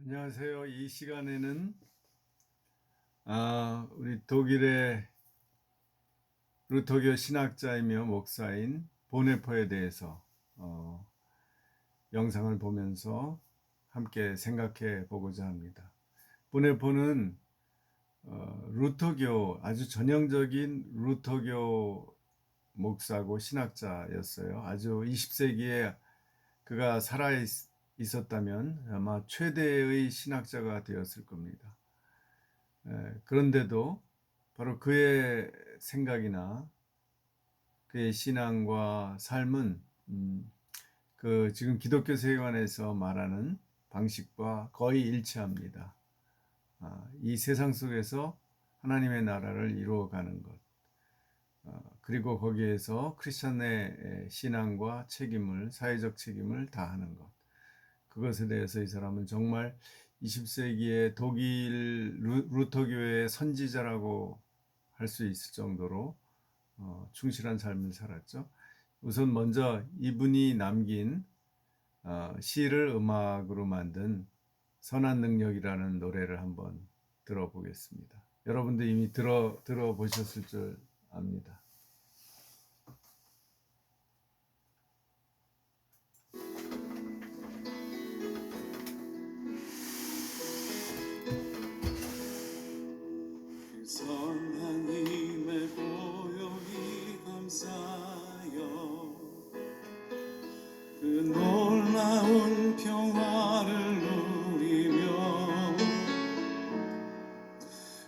안녕하세요. 이 시간에는 우리 독일의 루터교 신학자이며 목사인 보네포에 대해서 영상을 보면서 함께 생각해 보고자 합니다. 보네포는 루터교, 아주 전형적인 루터교 목사고 신학자였어요. 아주 20세기에 그가 살아 있었다면 아마 최대의 신학자가 되었을 겁니다. 그런데도 바로 그의 생각이나 그의 신앙과 삶은 그 지금 기독교 세계관에서 말하는 방식과 거의 일치합니다. 이 세상 속에서 하나님의 나라를 이루어가는 것, 그리고 거기에서 크리스천의 신앙과 책임을, 사회적 책임을 다하는 것, 그것에 대해서 이 사람은 정말 20세기의 독일 루터교의 선지자라고 할 수 있을 정도로 충실한 삶을 살았죠. 우선 먼저 이분이 남긴 시를 음악으로 만든 선한 능력이라는 노래를 한번 들어보겠습니다. 여러분도 이미 들어보셨을 줄 압니다. 선한 힘의 보혈이 감싸여 그 놀라운 평화를 누리며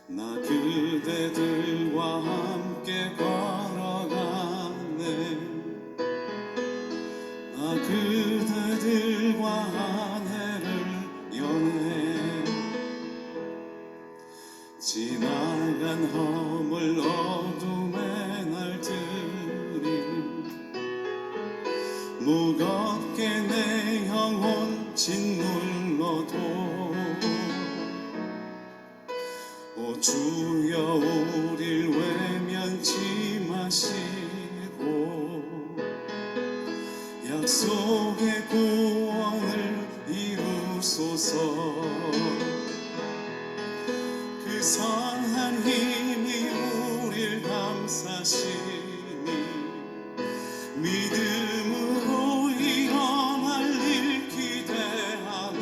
나 그대들과 함께 걸어가네. 나 그대들과 한 해를 여네. 지나간 허물 어둠의 날들이 무겁게 내 영혼 짓눌러도 오 주여 우릴 외면치 마시고 약속의 구원을 이루소서. 그 선한 힘이 우릴 감싸시니 믿음으로 일어날 일 기대하네.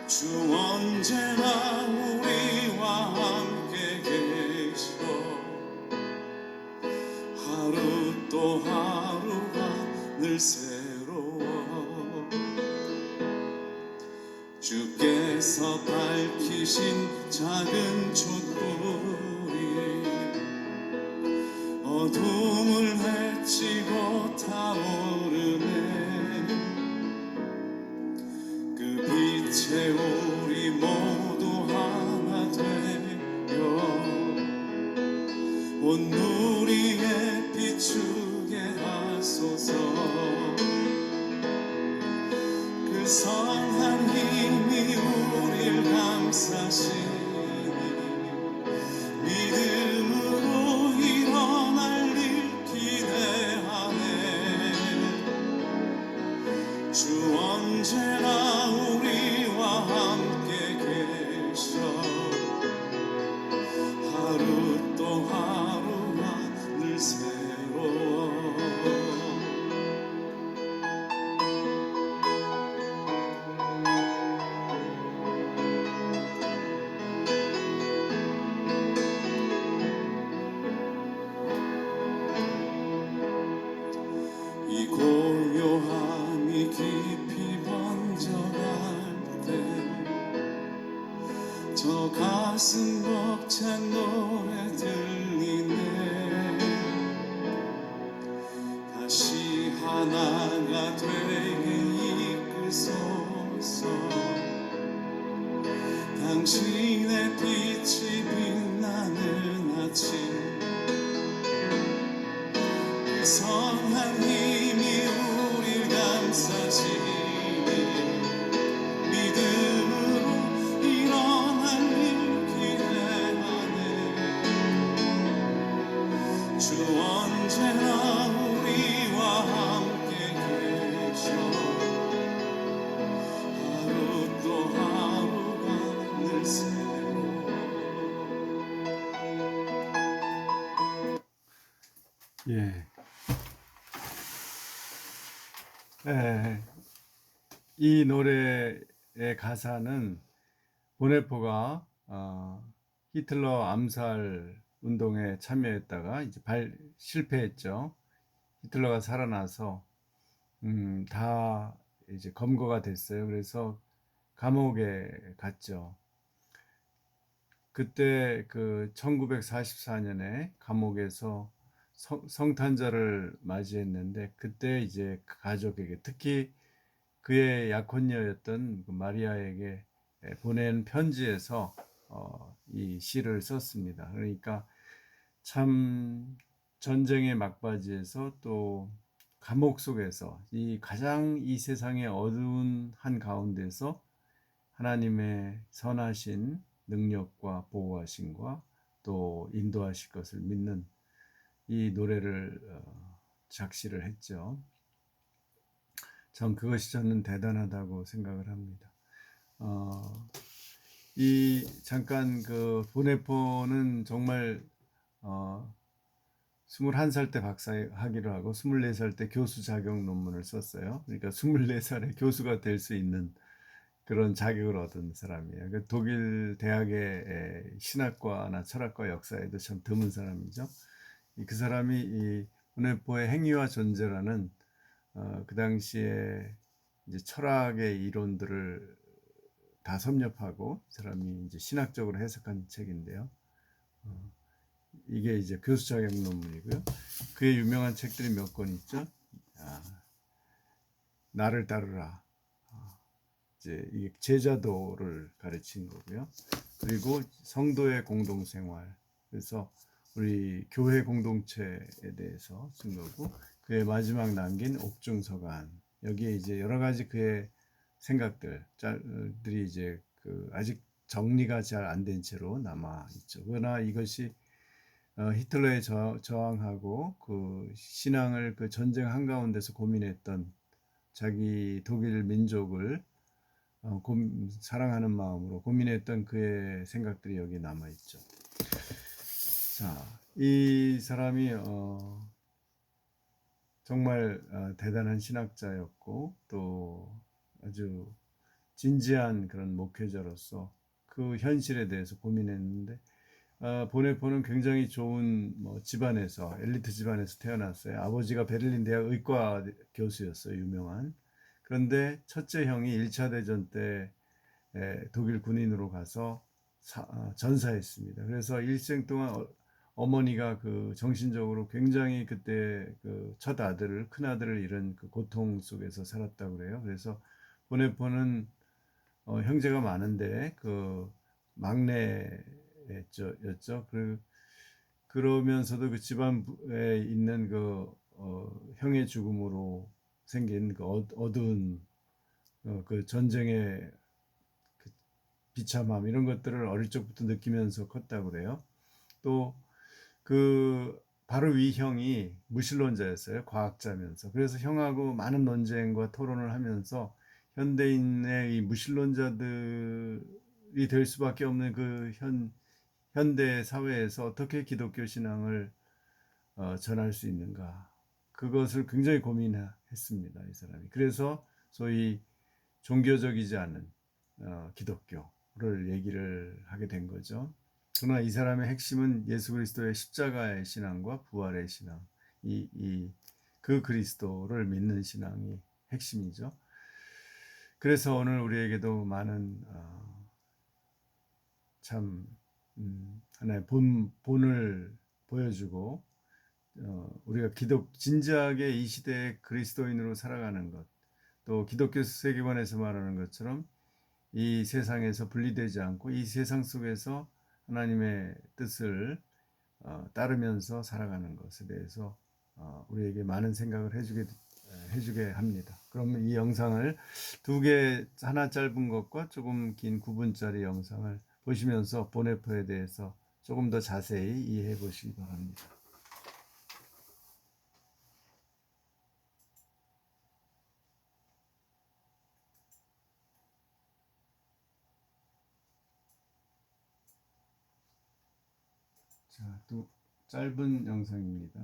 주 언제나 우리와 함께 계셔 하루 또 하루가 늘 새로워. 주께서 밝히신 작은 촛불이 어둠을 헤치고 타오르네. 그 빛에 우리 모두 하나 되어 온 누리에 비추게 하소서. 그 선한 힘이 우릴 감싸시니 믿음으로 일어날 일 기대하네. 주 언제나 우리와 함께 계셔 하루 또 하루가 늘 새로워. 이 고요함이 깊이 번져갈 때 저 가슴 벅찬 노래 들리네. 다시 하나가 되게 이끄소서. 당신의 빛이 빛나는 아침 그 선한 힘이 우릴 감싸시니 믿음으로 일어날 일 기대하네. 주 언제나 우리와 함께 계셔 예. 예. 이 노래의 가사는 보네포가 히틀러 암살 운동에 참여했다가 이제 실패했죠. 히틀러가 살아나서 다 이제 검거가 됐어요. 그래서 감옥에 갔죠. 그때 그 1944년에 감옥에서 성탄절을 맞이했는데, 그때 이제 가족에게, 특히 그의 약혼녀였던 그 마리아에게 보낸 편지에서 이 시를 썼습니다. 그러니까 참 전쟁의 막바지에서 또 감옥 속에서 이 가장 이 세상의 어두운 한 가운데서 하나님의 선하신 능력과 보호하심과 또 인도하실 것을 믿는 이 노래를 작시를 했죠. 전 그것이 저는 대단하다고 생각을 합니다. 이 잠깐 그 보네포는 정말 21살 때 박사학위를 하고 24살 때 교수 자격 논문을 썼어요. 그러니까 24살에 교수가 될 수 있는 그런 자격을 얻은 사람이에요. 그 독일 대학의 신학과나 철학과 역사에도 참 드문 사람이죠. 그 사람이 이 보네포의 행위와 존재라는 그 당시에 이제 철학의 이론들을 다 섭렵하고 이 사람이 이제 신학적으로 해석한 책인데요. 이게 이제 교수 자격 논문이고요. 그의 유명한 책들이 몇 권 있죠. 나를 따르라. 이제 이게 제자도를 가르친 거고요. 그리고 성도의 공동생활. 그래서 우리 교회 공동체에 대해서 쓴 거고, 그의 마지막 남긴 옥중서간. 여기에 이제 여러 가지 그의 생각들이 이제 그 아직 정리가 잘 안 된 채로 남아 있죠. 그러나 이것이 히틀러에 저항하고 그 신앙을 그 전쟁 한가운데서 고민했던 자기 독일 민족을 사랑하는 마음으로 고민했던 그의 생각들이 여기 남아 있죠. 자, 이 사람이 정말 대단한 신학자였고 또 아주 진지한 그런 목회자로서 그 현실에 대해서 고민했는데, 보네포는 굉장히 좋은 집안에서, 엘리트 집안에서 태어났어요. 아버지가 베를린 대학 의과 교수였어요, 유명한. 그런데 첫째 형이 1차 대전 때 독일 군인으로 가서 전사했습니다. 그래서 일생 동안 어머니가 그 정신적으로 굉장히 그때 그 첫 아들을, 큰 아들을 잃은 그 고통 속에서 살았다고 그래요. 그래서 보네포는 형제가 많은데 그 막내였죠. 그러면서도 그 집안에 있는 그 형의 죽음으로 생긴 그 어두운 그 전쟁의 그 비참함, 이런 것들을 어릴 적부터 느끼면서 컸다고 그래요. 또 그 바로 위 형이 무신론자였어요. 과학자면서. 그래서 형하고 많은 논쟁과 토론을 하면서 현대인의 이 무신론자들이 될 수밖에 없는 그 현대 사회에서 어떻게 기독교 신앙을 전할 수 있는가, 그것을 굉장히 고민했습니다, 이 사람이. 그래서 소위 종교적이지 않은 기독교를 얘기를 하게 된 거죠. 그러나 이 사람의 핵심은 예수 그리스도의 십자가의 신앙과 부활의 신앙, 그 그리스도를 믿는 신앙이 핵심이죠. 그래서 오늘 우리에게도 많은 참 하나의 본을 보여주고, 우리가 진지하게 이 시대의 그리스도인으로 살아가는 것, 또 기독교 세계관에서 말하는 것처럼 이 세상에서 분리되지 않고 이 세상 속에서 하나님의 뜻을 따르면서 살아가는 것에 대해서 우리에게 많은 생각을 해주게 합니다. 그러면 이 영상을 하나 짧은 것과 조금 긴 9분짜리 영상을 보시면서 보네포에 대해서 조금 더 자세히 이해해 보시기 바랍니다. 자, 또 짧은 영상입니다.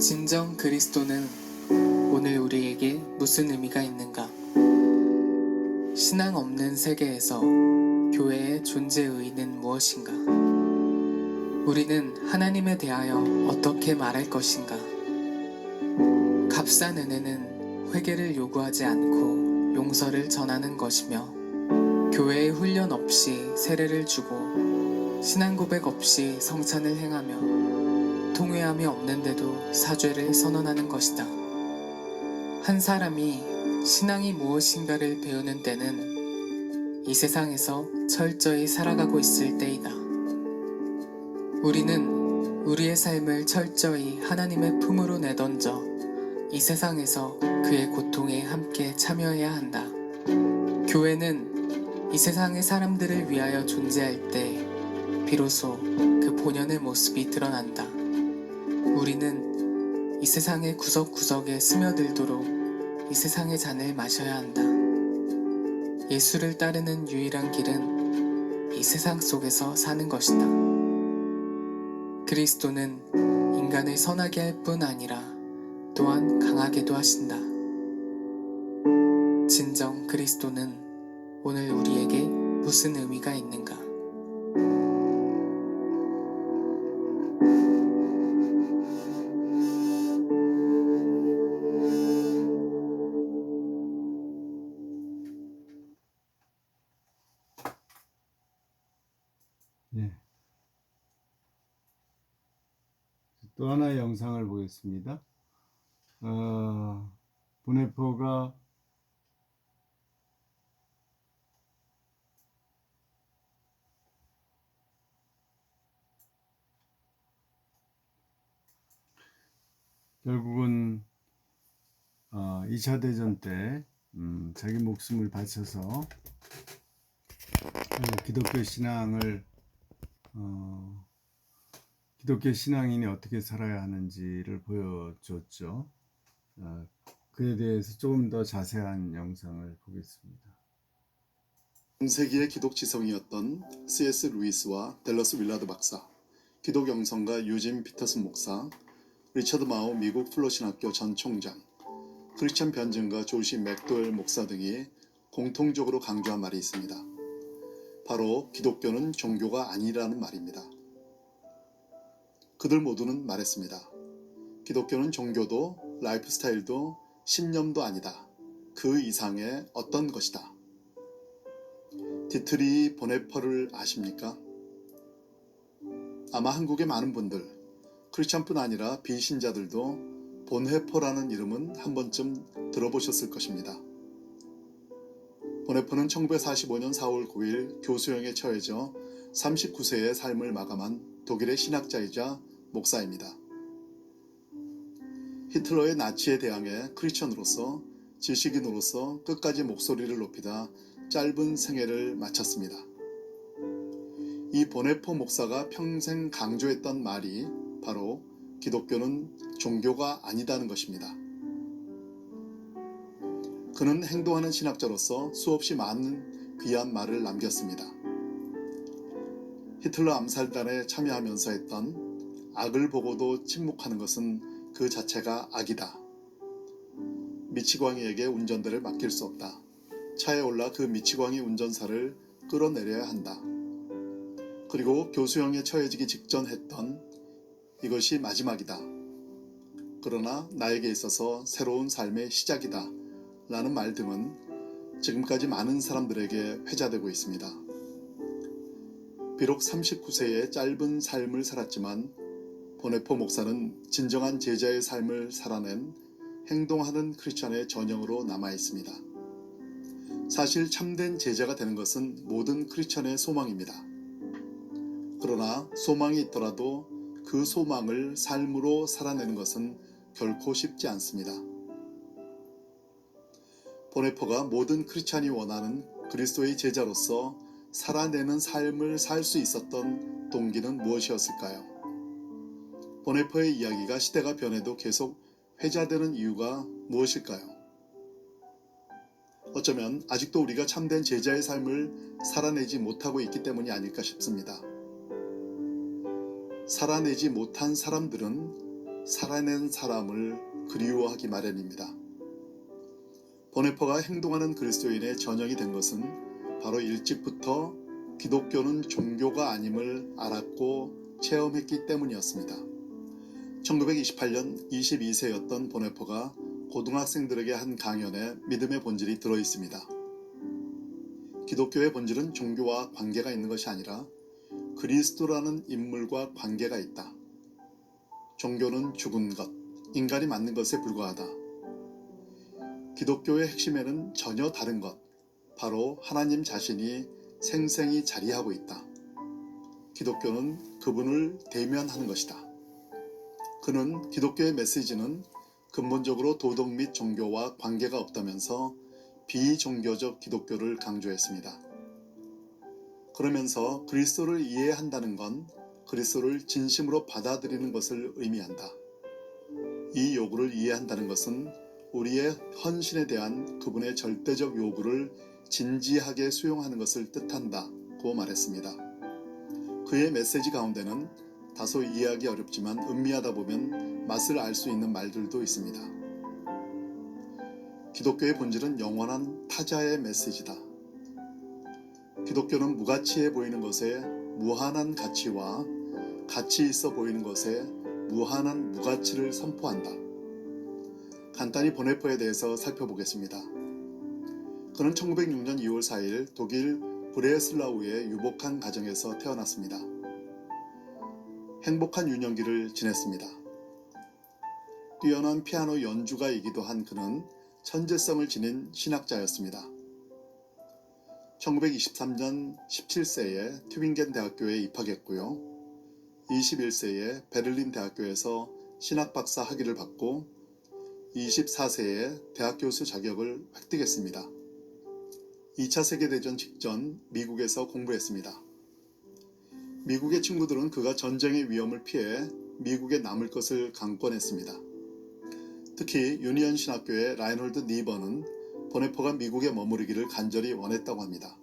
진정 그리스도는 오늘 우리에게 무슨 의미가 있는가? 신앙 없는 세계에서 교회의 존재 의의는 무엇인가? 우리는 하나님에 대하여 어떻게 말할 것인가? 값싼 은혜는 회개를 요구하지 않고 용서를 전하는 것이며, 교회의 훈련 없이 세례를 주고 신앙 고백 없이 성찬을 행하며 통회함이 없는데도 사죄를 선언하는 것이다. 한 사람이 신앙이 무엇인가를 배우는 때는 이 세상에서 철저히 살아가고 있을 때이다. 우리는 우리의 삶을 철저히 하나님의 품으로 내던져 이 세상에서 그의 고통에 함께 참여해야 한다. 교회는 이 세상의 사람들을 위하여 존재할 때 비로소 그 본연의 모습이 드러난다. 우리는 이 세상의 구석구석에 스며들도록 이 세상의 잔을 마셔야 한다. 예수를 따르는 유일한 길은 이 세상 속에서 사는 것이다. 그리스도는 인간을 선하게 할 뿐 아니라 또한 강하게도 하신다. 진정 그리스도는 오늘 우리에게 무슨 의미가 있는가? 예. 또 하나의 영상을 보겠습니다. 보네포가 결국은 2차 대전 때 자기 목숨을 바쳐서 기독교 신앙을 기독교 신앙인이 어떻게 살아야 하는지를 보여줬죠. 그에 대해서 조금 더 자세한 영상을 보겠습니다. 1세기의 기독 지성이었던 C.S. 루이스와 댈러스 윌라드 박사, 기독 영성가 유진 피터슨 목사, 리처드 마오 미국 플로신학교 전 총장, 크리스천 변증가 조시 맥도웰 목사 등이 공통적으로 강조한 말이 있습니다. 바로 기독교는 종교가 아니라는 말입니다. 그들 모두는 말했습니다. 기독교는 종교도 라이프 스타일도 신념도 아니다. 그 이상의 어떤 것이다. 디트리 보네퍼를 아십니까? 아마 한국의 많은 분들, 크리스천뿐 아니라 비신자들도 보네퍼라는 이름은 한 번쯤 들어보셨을 것입니다. 보네퍼는 1945년 4월 9일 교수형에 처해져 39세의 삶을 마감한 독일의 신학자이자 목사입니다. 히틀러의 나치에 대항해 크리스천으로서 지식인으로서 끝까지 목소리를 높이다 짧은 생애를 마쳤습니다. 이 보네포 목사가 평생 강조했던 말이 바로 기독교는 종교가 아니다는 것입니다. 그는 행동하는 신학자로서 수없이 많은 귀한 말을 남겼습니다. 히틀러 암살단에 참여하면서 했던 악을 보고도 침묵하는 것은 그 자체가 악이다. 미치광이에게 운전대를 맡길 수 없다. 차에 올라 그 미치광이 운전사를 끌어내려야 한다. 그리고 교수형에 처해지기 직전 했던 이것이 마지막이다. 그러나 나에게 있어서 새로운 삶의 시작이다. 라는 말 등은 지금까지 많은 사람들에게 회자되고 있습니다. 비록 39세의 짧은 삶을 살았지만 보네포 목사는 진정한 제자의 삶을 살아낸 행동하는 크리스천의 전형으로 남아 있습니다. 사실 참된 제자가 되는 것은 모든 크리스천의 소망입니다. 그러나 소망이 있더라도 그 소망을 삶으로 살아내는 것은 결코 쉽지 않습니다. 보네포가 모든 크리스찬이 원하는 그리스도의 제자로서 살아내는 삶을 살 수 있었던 동기는 무엇이었을까요? 보네포의 이야기가 시대가 변해도 계속 회자되는 이유가 무엇일까요? 어쩌면 아직도 우리가 참된 제자의 삶을 살아내지 못하고 있기 때문이 아닐까 싶습니다. 살아내지 못한 사람들은 살아낸 사람을 그리워하기 마련입니다. 보네퍼가 행동하는 그리스도인의 전형이 된 것은 바로 일찍부터 기독교는 종교가 아님을 알았고 체험했기 때문이었습니다. 1928년 22세였던 보네퍼가 고등학생들에게 한 강연에 믿음의 본질이 들어있습니다. 기독교의 본질은 종교와 관계가 있는 것이 아니라 그리스도라는 인물과 관계가 있다. 종교는 죽은 것, 인간이 만든 것에 불과하다. 기독교의 핵심에는 전혀 다른 것, 바로 하나님 자신이 생생히 자리하고 있다. 기독교는 그분을 대면하는 것이다. 그는 기독교의 메시지는 근본적으로 도덕 및 종교와 관계가 없다면서 비종교적 기독교를 강조했습니다. 그러면서 그리스도를 이해한다는 건 그리스도를 진심으로 받아들이는 것을 의미한다. 이 요구를 이해한다는 것은 우리의 헌신에 대한 그분의 절대적 요구를 진지하게 수용하는 것을 뜻한다고 말했습니다. 그의 메시지 가운데는 다소 이해하기 어렵지만 음미하다 보면 맛을 알 수 있는 말들도 있습니다. 기독교의 본질은 영원한 타자의 메시지다. 기독교는 무가치해 보이는 것에 무한한 가치와 가치 있어 보이는 것에 무한한 무가치를 선포한다. 간단히 보네퍼에 대해서 살펴보겠습니다. 그는 1906년 2월 4일 독일 브레슬라우의 유복한 가정에서 태어났습니다. 행복한 유년기를 지냈습니다. 뛰어난 피아노 연주가이기도 한 그는 천재성을 지닌 신학자였습니다. 1923년 17세에 튜빙겐 대학교에 입학했고요. 21세에 베를린 대학교에서 신학 박사 학위를 받고 24세에 대학 교수 자격을 획득했습니다. 2차 세계대전 직전 미국에서 공부했습니다. 미국의 친구들은 그가 전쟁의 위험을 피해 미국에 남을 것을 강권했습니다. 특히 유니언 신학교의 라인홀드 니버는 보네퍼가 미국에 머무르기를 간절히 원했다고 합니다.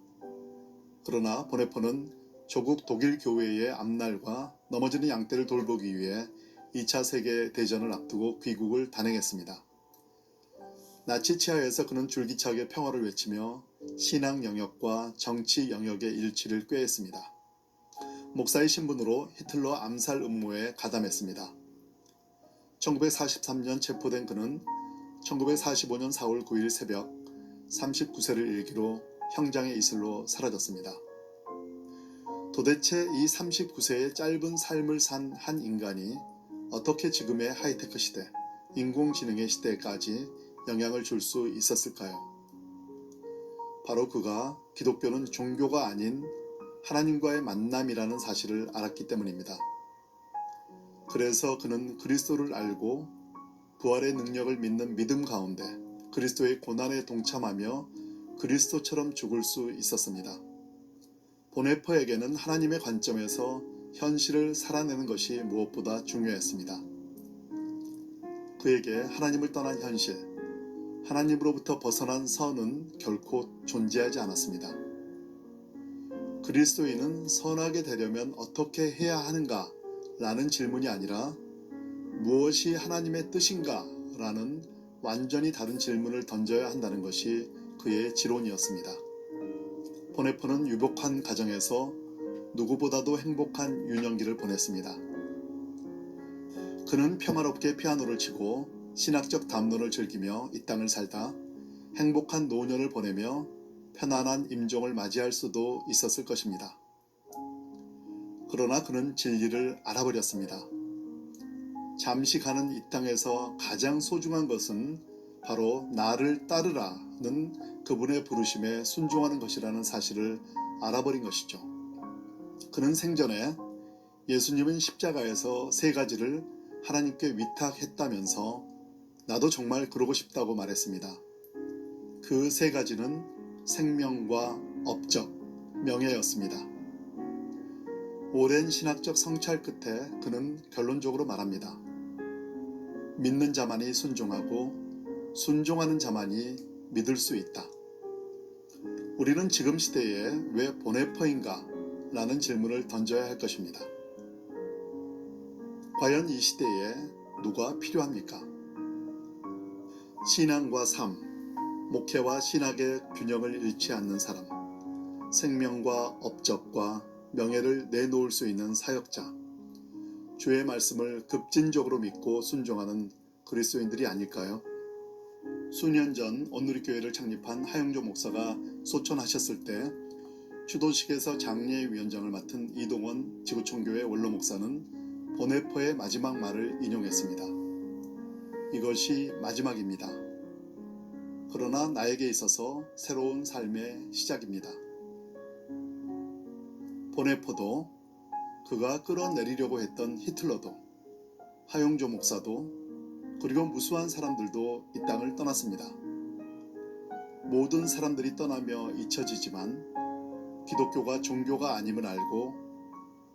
그러나 보네퍼는 조국 독일 교회의 앞날과 넘어지는 양떼를 돌보기 위해 2차 세계대전을 앞두고 귀국을 단행했습니다. 나치 치하에서 그는 줄기차게 평화를 외치며 신앙 영역과 정치 영역의 일치를 꾀했습니다. 목사의 신분으로 히틀러 암살 음모에 가담했습니다. 1943년 체포된 그는 1945년 4월 9일 새벽 39세를 일기로 형장의 이슬로 사라졌습니다. 도대체 이 39세의 짧은 삶을 산 한 인간이 어떻게 지금의 하이테크 시대, 인공지능의 시대까지 영향을 줄 수 있었을까요? 바로 그가 기독교는 종교가 아닌 하나님과의 만남이라는 사실을 알았기 때문입니다. 그래서 그는 그리스도를 알고 부활의 능력을 믿는 믿음 가운데 그리스도의 고난에 동참하며 그리스도처럼 죽을 수 있었습니다. 보네퍼에게는 하나님의 관점에서 현실을 살아내는 것이 무엇보다 중요했습니다. 그에게 하나님을 떠난 현실, 하나님으로부터 벗어난 선은 결코 존재하지 않았습니다. 그리스도인은 선하게 되려면 어떻게 해야 하는가? 라는 질문이 아니라 무엇이 하나님의 뜻인가? 라는 완전히 다른 질문을 던져야 한다는 것이 그의 지론이었습니다. 보네퍼는 유복한 가정에서 누구보다도 행복한 유년기를 보냈습니다. 그는 평화롭게 피아노를 치고 신학적 담론을 즐기며 이 땅을 살다 행복한 노년을 보내며 편안한 임종을 맞이할 수도 있었을 것입니다. 그러나 그는 진리를 알아버렸습니다. 잠시 가는 이 땅에서 가장 소중한 것은 바로 나를 따르라는 그분의 부르심에 순종하는 것이라는 사실을 알아버린 것이죠. 그는 생전에 예수님은 십자가에서 3가지를 하나님께 위탁했다면서 나도 정말 그러고 싶다고 말했습니다. 그 3가지는 생명과 업적, 명예였습니다. 오랜 신학적 성찰 끝에 그는 결론적으로 말합니다. 믿는 자만이 순종하고 순종하는 자만이 믿을 수 있다. 우리는 지금 시대에 왜 보네퍼인가? 라는 질문을 던져야 할 것입니다. 과연 이 시대에 누가 필요합니까? 신앙과 삶, 목회와 신학의 균형을 잃지 않는 사람, 생명과 업적과 명예를 내놓을 수 있는 사역자, 주의 말씀을 급진적으로 믿고 순종하는 그리스도인들이 아닐까요? 수년 전 온누리교회를 창립한 하영조 목사가 소천하셨을 때 추도식에서 장례위원장을 맡은 이동원 지구촌교회 원로 목사는 보네포의 마지막 말을 인용했습니다. 이것이 마지막입니다. 그러나 나에게 있어서 새로운 삶의 시작입니다. 보네포도, 그가 끌어내리려고 했던 히틀러도, 하용조 목사도, 그리고 무수한 사람들도 이 땅을 떠났습니다. 모든 사람들이 떠나며 잊혀지지만 기독교가 종교가 아님을 알고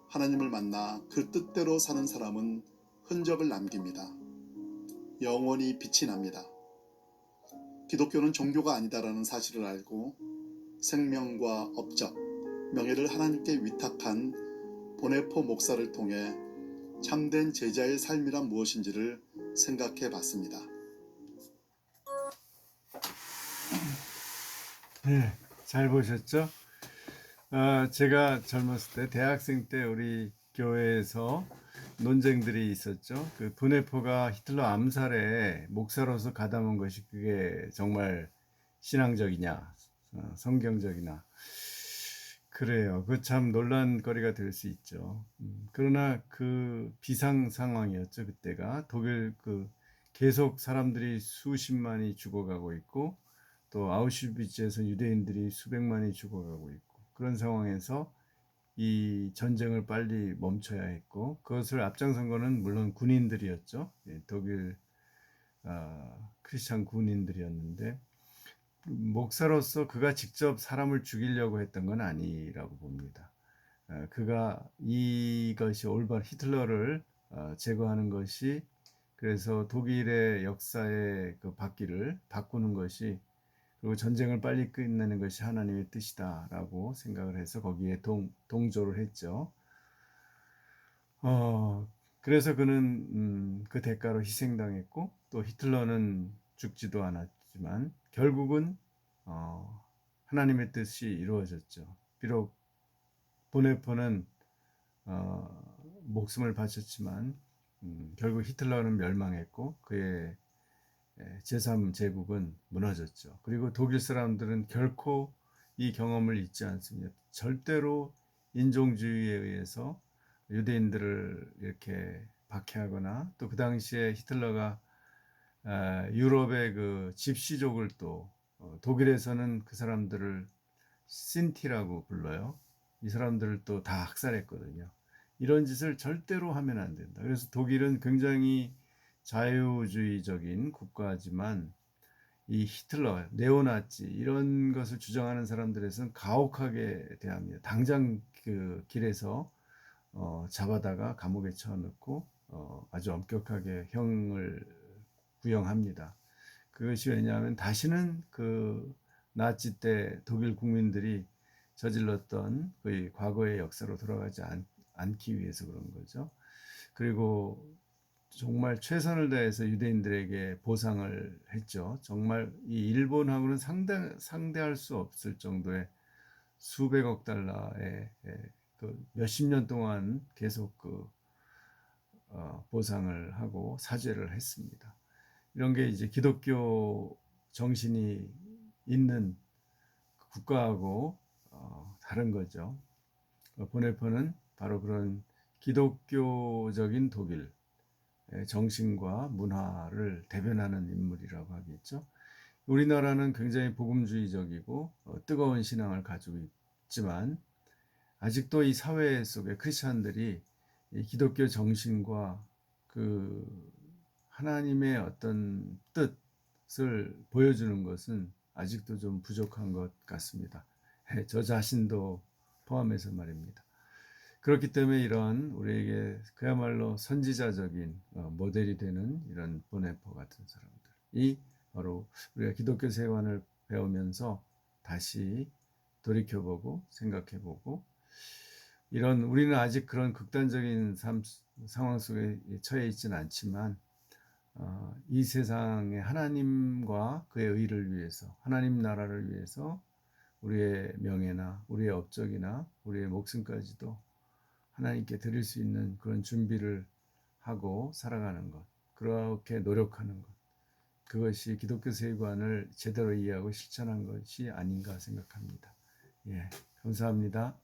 하나님을 만나 그 뜻대로 사는 사람은 흔적을 남깁니다. 영원히 빛이 납니다. 기독교는 종교가 아니다라는 사실을 알고 생명과 업적, 명예를 하나님께 위탁한 보네포 목사를 통해 참된 제자의 삶이란 무엇인지를 생각해 봤습니다. 네, 잘 보셨죠? 제가 젊었을 때, 대학생 때 우리 교회에서 논쟁들이 있었죠. 그 보네포가 히틀러 암살에 목사로서 가담한 것이 그게 정말 신앙적이냐, 성경적이냐. 그래요. 그 참 논란거리가 될 수 있죠. 그러나 그 비상 상황이었죠. 그때가 독일 계속 사람들이 수십만이 죽어가고 있고 또 아우슈비츠에서 유대인들이 수백만이 죽어가고 있고 그런 상황에서 이 전쟁을 빨리 멈춰야 했고 그것을 앞장선 거는 물론 군인들이었죠. 독일 크리스찬 군인들이었는데 목사로서 그가 직접 사람을 죽이려고 했던 건 아니라고 봅니다. 그가 이것이 올바른 히틀러를 제거하는 것이 그래서 독일의 역사의 그 바퀴를 바꾸는 것이 그리고 전쟁을 빨리 끝내는 것이 하나님의 뜻이다라고 생각을 해서 거기에 동조를 했죠. 그래서 그는 그 대가로 희생당했고 또 히틀러는 죽지도 않았지만 결국은 하나님의 뜻이 이루어졌죠. 비록 보네포는 목숨을 바쳤지만 결국 히틀러는 멸망했고 그의 제3제국은 무너졌죠. 그리고 독일 사람들은 결코 이 경험을 잊지 않습니다. 절대로 인종주의에 의해서 유대인들을 이렇게 박해하거나 또 그 당시에 히틀러가 유럽의 그 집시족을 또 독일에서는 그 사람들을 신티라고 불러요. 이 사람들을 또 다 학살했거든요. 이런 짓을 절대로 하면 안 된다. 그래서 독일은 굉장히 자유주의적인 국가지만 이 히틀러, 네오나치 이런 것을 주장하는 사람들에서는 가혹하게 대합니다. 당장 그 길에서 잡아다가 감옥에 쳐넣고 아주 엄격하게 형을 구형합니다. 그것이 왜냐하면 다시는 그 나치 때 독일 국민들이 저질렀던 그 과거의 역사로 돌아가지 않기 위해서 그런 거죠. 그리고 정말 최선을 다해서 유대인들에게 보상을 했죠. 정말 이 일본하고는 상대할 수 없을 정도의 수백억 달러의 그 몇십 년 동안 계속 보상을 하고 사죄를 했습니다. 이런 게 이제 기독교 정신이 있는 국가하고 다른 거죠. 보네포는 바로 그런 기독교적인 독일 정신과 문화를 대변하는 인물이라고 하겠죠. 우리나라는 굉장히 복음주의적이고 뜨거운 신앙을 가지고 있지만 아직도 이 사회 속에 크리스찬들이 이 기독교 정신과 그 하나님의 어떤 뜻을 보여주는 것은 아직도 좀 부족한 것 같습니다. 저 자신도 포함해서 말입니다. 그렇기 때문에 이런 우리에게 그야말로 선지자적인 모델이 되는 이런 보네포 같은 사람들이 바로 우리가 기독교 세관을 배우면서 다시 돌이켜보고 생각해보고 이런 우리는 아직 그런 극단적인 상황 속에 처해 있지는 않지만 이 세상에 하나님과 그의 의를 위해서, 하나님 나라를 위해서 우리의 명예나 우리의 업적이나 우리의 목숨까지도 하나님께 드릴 수 있는 그런 준비를 하고 살아가는 것, 그렇게 노력하는 것, 그것이 기독교 세계관을 제대로 이해하고 실천한 것이 아닌가 생각합니다. 예, 감사합니다.